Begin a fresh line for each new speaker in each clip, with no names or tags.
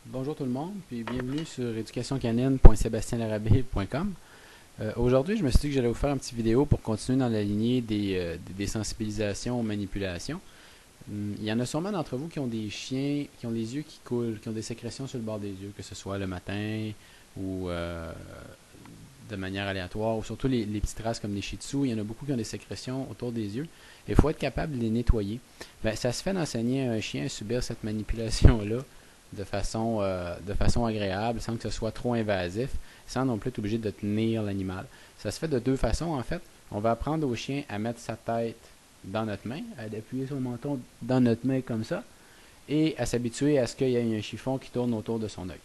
Bonjour tout le monde, puis bienvenue sur éducationcanine.sebastienlarabé.com. Aujourd'hui, je me suis dit que j'allais vous faire une petite vidéo pour continuer dans la lignée des sensibilisations aux manipulations. Il y en a sûrement d'entre vous qui ont des chiens qui ont les yeux qui coulent, qui ont des sécrétions sur le bord des yeux, que ce soit le matin ou de manière aléatoire, ou surtout les petites races comme les Shih Tzu. Il y en a beaucoup qui ont des sécrétions autour des yeux. Il faut être capable de les nettoyer. Ben, ça se fait d'enseigner à un chien à subir cette manipulation-là de façon agréable, sans que ce soit trop invasif, sans non plus être obligé de tenir l'animal. Ça se fait de deux façons en fait. On va apprendre au chien à mettre sa tête dans notre main, à appuyer son menton dans notre main comme ça, et à s'habituer à ce qu'il y ait un chiffon qui tourne autour de son œil.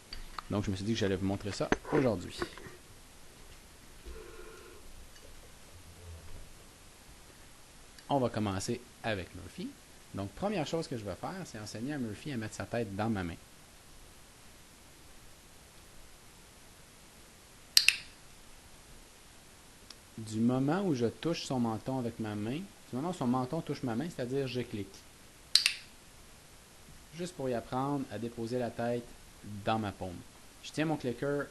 Donc je me suis dit que j'allais vous montrer ça aujourd'hui. On va commencer avec Murphy. Donc première chose que je vais faire, c'est enseigner à Murphy à mettre sa tête dans ma main. Du moment où je touche son menton avec ma main, du moment où son menton touche ma main, c'est-à-dire je clique. Juste pour y apprendre à déposer la tête dans ma paume. Je tiens mon clicker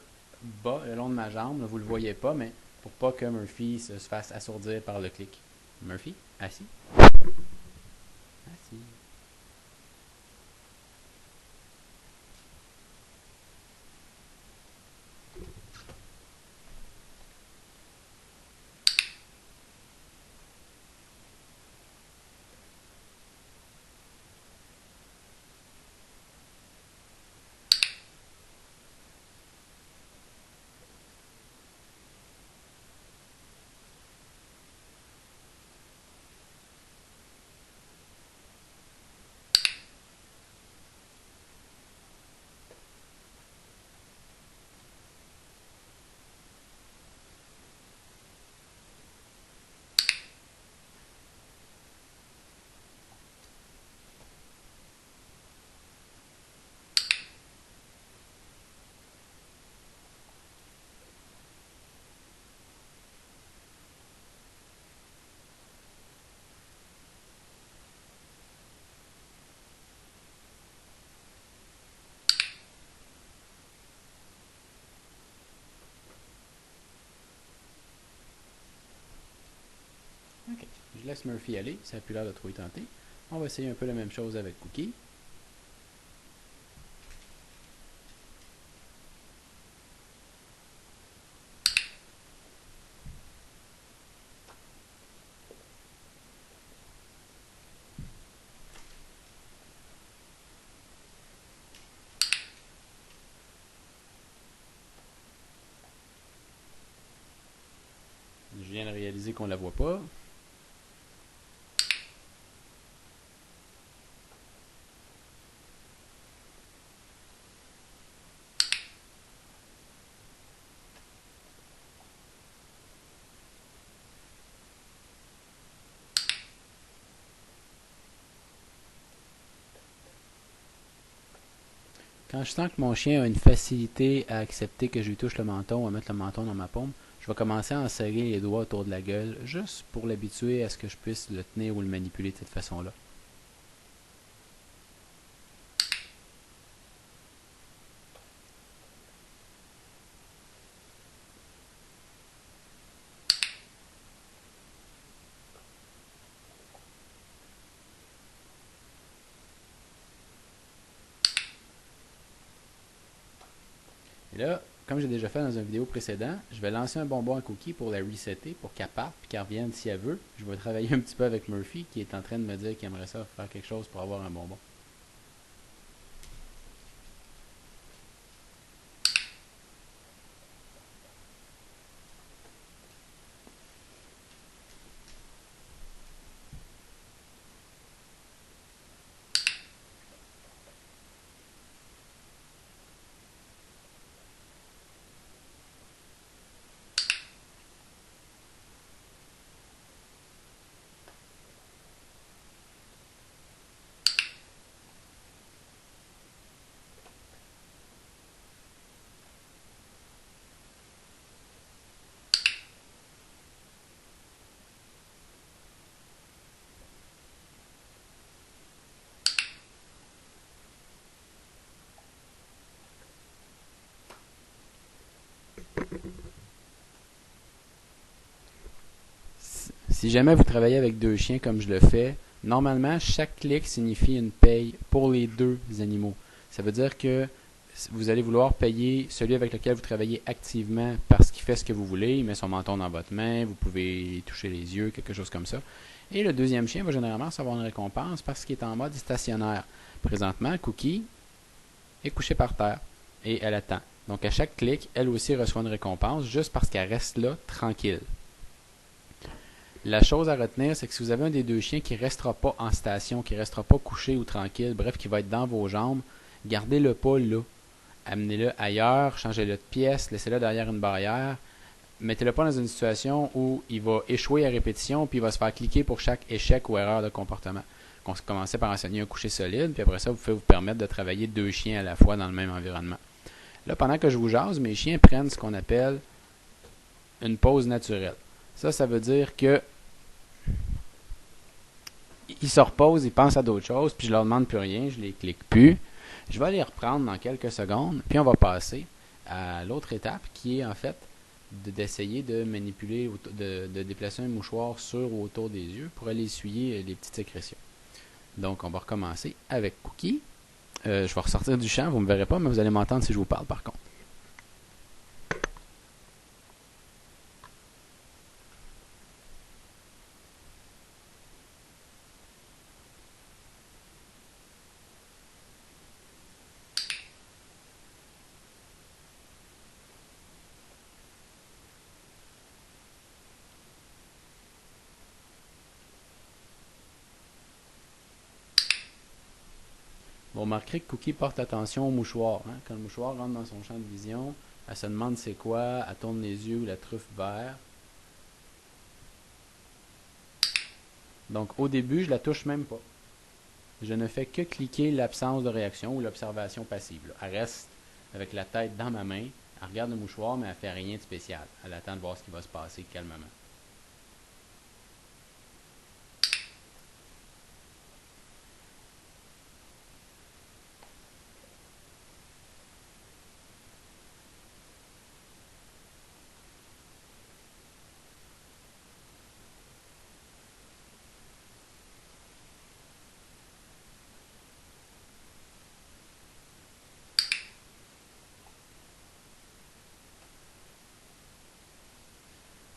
bas le long de ma jambe, là, vous ne le voyez pas, mais pour pas que Murphy se fasse assourdir par le clic. Murphy, assis. Assis. Ok. Je laisse Murphy aller, ça n'a plus l'air de trop y tenter. On va essayer un peu la même chose avec Cookie. Je viens de réaliser qu'on ne la voit pas. Quand je sens que mon chien a une facilité à accepter que je lui touche le menton, à mettre le menton dans ma paume, je vais commencer à en serrer les doigts autour de la gueule, juste pour l'habituer à ce que je puisse le tenir ou le manipuler de cette façon-là. Et là, comme j'ai déjà fait dans une vidéo précédente, je vais lancer un bonbon à Cookie pour la resetter, pour qu'elle parte et qu'elle revienne si elle veut. Je vais travailler un petit peu avec Murphy, qui est en train de me dire qu'il aimerait ça faire quelque chose pour avoir un bonbon. Si jamais vous travaillez avec deux chiens comme je le fais, normalement, chaque clic signifie une paye pour les deux animaux. Ça veut dire que vous allez vouloir payer celui avec lequel vous travaillez activement parce qu'il fait ce que vous voulez, il met son menton dans votre main, vous pouvez toucher les yeux, quelque chose comme ça. Et le deuxième chien va généralement recevoir une récompense parce qu'il est en mode stationnaire. Présentement, Cookie est couchée par terre et elle attend. Donc à chaque clic, elle aussi reçoit une récompense juste parce qu'elle reste là, tranquille. La chose à retenir, c'est que si vous avez un des deux chiens qui ne restera pas en station, qui ne restera pas couché ou tranquille, bref, qui va être dans vos jambes, gardez-le pas là. Amenez-le ailleurs, changez-le de pièce, laissez-le derrière une barrière. Mettez-le pas dans une situation où il va échouer à répétition puis il va se faire cliquer pour chaque échec ou erreur de comportement. Commencez par enseigner un coucher solide, puis après ça, vous pouvez vous permettre de travailler deux chiens à la fois dans le même environnement. Là, pendant que je vous jase, mes chiens prennent ce qu'on appelle une pause naturelle. Ça veut dire que ils se reposent, ils pensent à d'autres choses, puis je leur demande plus rien, je les clique plus. Je vais les reprendre dans quelques secondes, puis on va passer à l'autre étape qui est en fait d'essayer de manipuler, de déplacer un mouchoir sur ou autour des yeux pour aller essuyer les petites sécrétions. Donc on va recommencer avec Cookie. Je vais ressortir du champ, vous ne me verrez pas, mais vous allez m'entendre si je vous parle par contre. Vous remarquerez que Cookie porte attention au mouchoir. Hein? Quand le mouchoir rentre dans son champ de vision, elle se demande c'est quoi, elle tourne les yeux ou la truffe vert. Donc au début, je la touche même pas. Je ne fais que cliquer l'absence de réaction ou l'observation passive. Là. Elle reste avec la tête dans ma main, elle regarde le mouchoir, mais elle ne fait rien de spécial. Elle attend de voir ce qui va se passer calmement.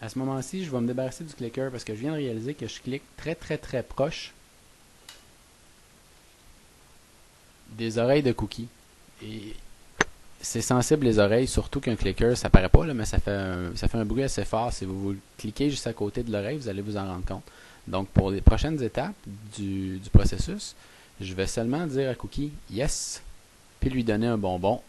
À ce moment-ci, je vais me débarrasser du clicker parce que je viens de réaliser que je clique très très très proche des oreilles de Cookie. Et c'est sensible les oreilles, surtout qu'un clicker, ça paraît pas, là, mais ça fait un bruit assez fort. Si vous cliquez juste à côté de l'oreille, vous allez vous en rendre compte. Donc pour les prochaines étapes du processus, je vais seulement dire à Cookie yes, puis lui donner un bonbon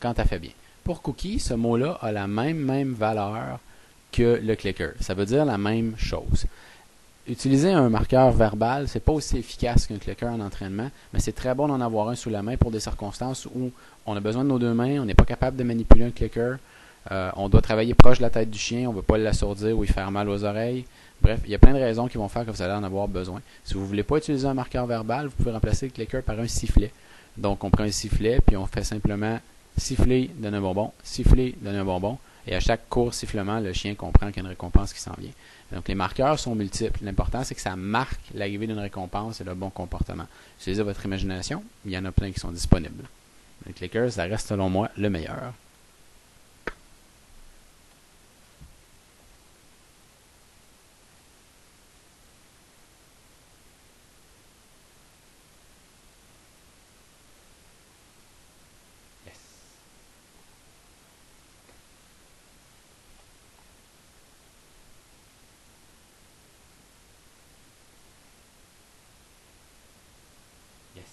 quand elle fait bien. Pour Cookie, ce mot-là a la même valeur que le clicker. Ça veut dire la même chose. Utiliser un marqueur verbal, c'est pas aussi efficace qu'un clicker en entraînement, mais c'est très bon d'en avoir un sous la main pour des circonstances où on a besoin de nos deux mains, on n'est pas capable de manipuler un clicker, on doit travailler proche de la tête du chien, on ne veut pas l'assourdir ou lui faire mal aux oreilles. Bref, il y a plein de raisons qui vont faire que vous allez en avoir besoin. Si vous ne voulez pas utiliser un marqueur verbal, vous pouvez remplacer le clicker par un sifflet. Donc, on prend un sifflet, puis on fait simplement siffler, donner un bonbon, siffler, donner un bonbon. Et à chaque court sifflement, le chien comprend qu'il y a une récompense qui s'en vient. Donc les marqueurs sont multiples. L'important, c'est que ça marque l'arrivée d'une récompense et le bon comportement. Utilisez votre imagination, il y en a plein qui sont disponibles. Le clicker, ça reste selon moi le meilleur. Yes. Yes.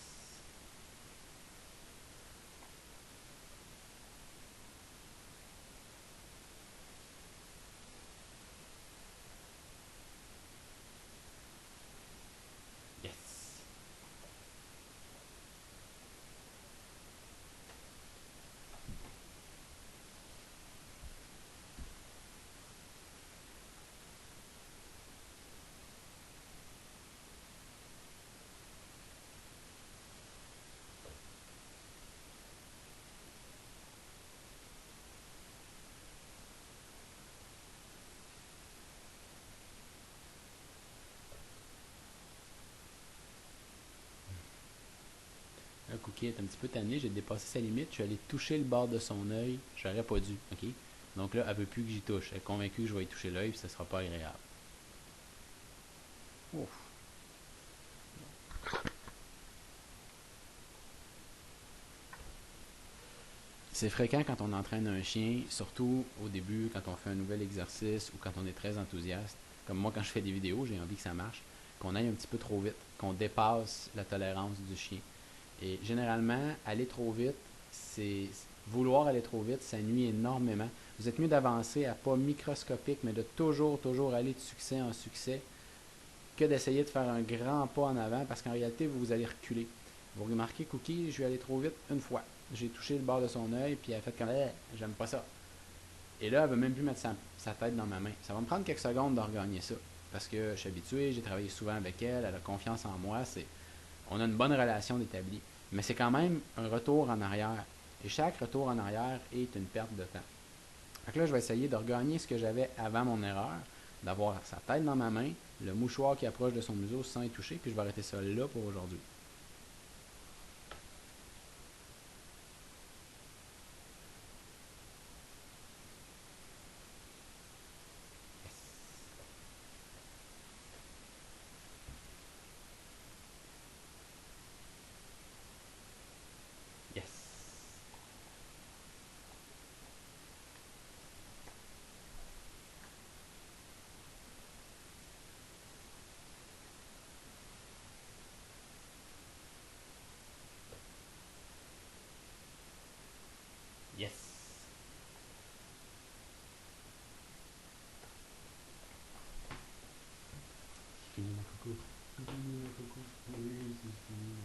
Cookie est un petit peu tannée, j'ai dépassé sa limite, je suis allé toucher le bord de son œil, j'aurais pas dû, ok? Donc là, elle veut plus que j'y touche, elle est convaincue que je vais y toucher l'œil, puis ça sera pas agréable. Ouf. C'est fréquent quand on entraîne un chien, surtout au début, quand on fait un nouvel exercice ou quand on est très enthousiaste. Comme moi, quand je fais des vidéos, j'ai envie que ça marche, qu'on aille un petit peu trop vite, qu'on dépasse la tolérance du chien. Et généralement, aller trop vite, c'est vouloir aller trop vite, ça nuit énormément. Vous êtes mieux d'avancer à pas microscopique, mais de toujours aller de succès en succès, que d'essayer de faire un grand pas en avant, parce qu'en réalité, vous allez reculer. Vous remarquez, Cookie, je vais aller trop vite une fois. J'ai touché le bord de son œil, puis elle a fait comme j'aime pas ça. Et là, elle veut même plus mettre sa tête dans ma main. Ça va me prendre quelques secondes de regagner ça. Parce que je suis habitué, j'ai travaillé souvent avec elle, elle a confiance en moi, on a une bonne relation d'établi. Mais c'est quand même un retour en arrière. Et chaque retour en arrière est une perte de temps. Donc là, je vais essayer de regagner ce que j'avais avant mon erreur, d'avoir sa tête dans ma main, le mouchoir qui approche de son museau sans y toucher, puis je vais arrêter ça là pour aujourd'hui. Yes. Yes. C'est fini mon coucou. C'est fini mon coucou. Oui, c'est fini mon coucou.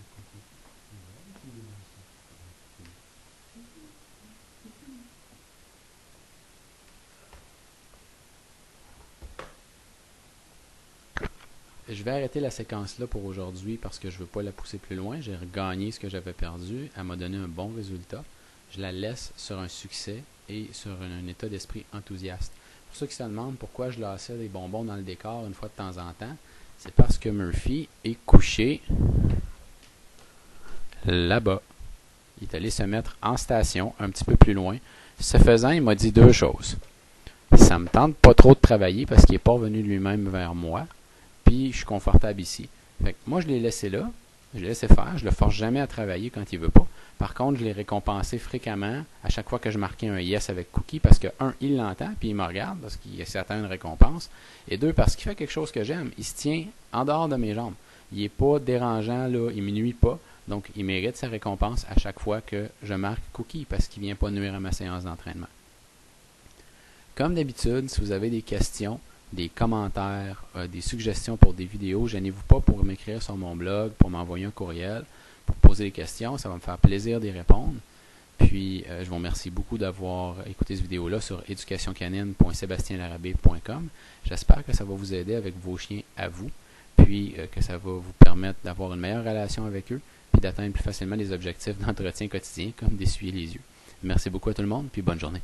Je vais arrêter la séquence là pour aujourd'hui parce que je ne veux pas la pousser plus loin. J'ai regagné ce que j'avais perdu. Elle m'a donné un bon résultat. Je la laisse sur un succès et sur un état d'esprit enthousiaste. Pour ceux qui se demandent pourquoi je laissais des bonbons dans le décor une fois de temps en temps, c'est parce que Murphy est couché là-bas. Il est allé se mettre en station un petit peu plus loin. Ce faisant, il m'a dit deux choses. Ça me tente pas trop de travailler parce qu'il n'est pas revenu lui-même vers moi. Puis je suis confortable ici. Fait que moi, je l'ai laissé là, je l'ai laissé faire, je le force jamais à travailler quand il veut pas. Par contre, je l'ai récompensé fréquemment à chaque fois que je marquais un yes avec Cookie parce que, un, il l'entend, puis il me regarde parce qu'il s'attend à une récompense. Et deux, parce qu'il fait quelque chose que j'aime. Il se tient en dehors de mes jambes. Il n'est pas dérangeant, là, il ne me nuit pas. Donc, il mérite sa récompense à chaque fois que je marque Cookie parce qu'il ne vient pas nuire à ma séance d'entraînement. Comme d'habitude, si vous avez des questions, des commentaires, des suggestions pour des vidéos, gênez-vous pas pour m'écrire sur mon blog, pour m'envoyer un courriel, pour poser des questions. Ça va me faire plaisir d'y répondre. Puis, je vous remercie beaucoup d'avoir écouté cette vidéo-là sur educationcanine.sebastienlarabé.com. J'espère que ça va vous aider avec vos chiens à vous, puis que ça va vous permettre d'avoir une meilleure relation avec eux, puis d'atteindre plus facilement les objectifs d'entretien quotidien, comme d'essuyer les yeux. Merci beaucoup à tout le monde, puis bonne journée.